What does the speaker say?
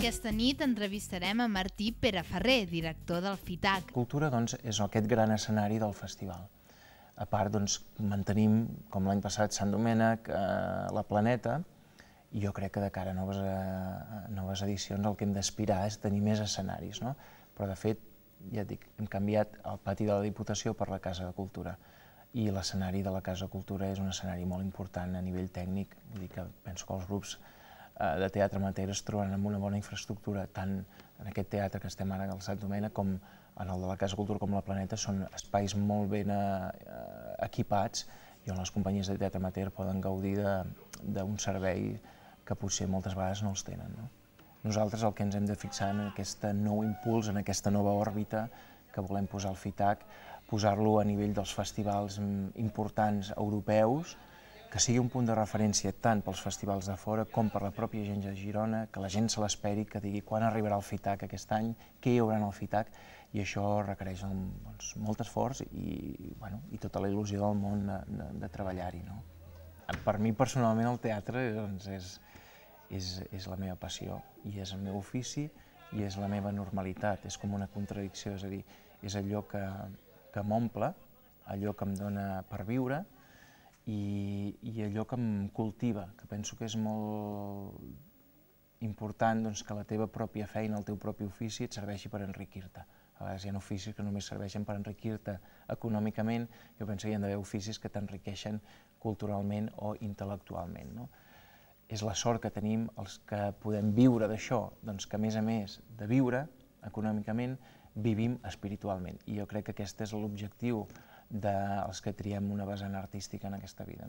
Aquesta nit entrevistarem a Martí Pereferrer, director del FITAC. Cultura és aquest gran escenari del festival. A part, mantenim, com l'any passat, Sant Domènec, la Planeta, i jo crec que de cara a noves edicions el que hem d'aspirar és tenir més escenaris, no? Però, de fet, ja et dic, hem canviat el pati de la Diputació per la Casa de Cultura, i l'escenari de la Casa de Cultura és un escenari molt important a nivell tècnic. Vull dir que penso que els grups de teatre amateur es troben amb una bona infraestructura, tant en aquest teatre que estem ara al Sant Domènec com en el de la Casa de Cultura com la Planeta. Són espais molt ben equipats i on les companyies de teatre amateur poden gaudir d'un servei que potser moltes vegades no els tenen. Nosaltres el que ens hem de fixar en aquest nou impuls, en aquesta nova òrbita que volem posar al FITAC, posar-lo a nivell dels festivals importants europeus, que sigui un punt de referència tant pels festivals de fora com per la pròpia gent de Girona, que la gent se l'esperi, que digui quan arribarà el FITAC aquest any, què hi haurà en el FITAC, i això requereix molt esforç i tota la il·lusió del món de treballar-hi. Per mi, personalment, el teatre és la meva passió, i és el meu ofici, i és la meva normalitat, és com una contradicció, és a dir, és allò que m'omple, allò que em dona per viure, i allò que em cultiva, que penso que és molt important que la teva pròpia feina, el teu propi ofici et serveixi per enriquir-te. A vegades hi ha oficis que només serveixen per enriquir-te econòmicament, jo penso que hi ha d'haver oficis que t'enriqueixen culturalment o intel·lectualment. És la sort que tenim els que podem viure d'això, que a més de viure econòmicament, vivim espiritualment. I jo crec que aquest és l'objectiu dels que triem una vessant artística en aquesta vida.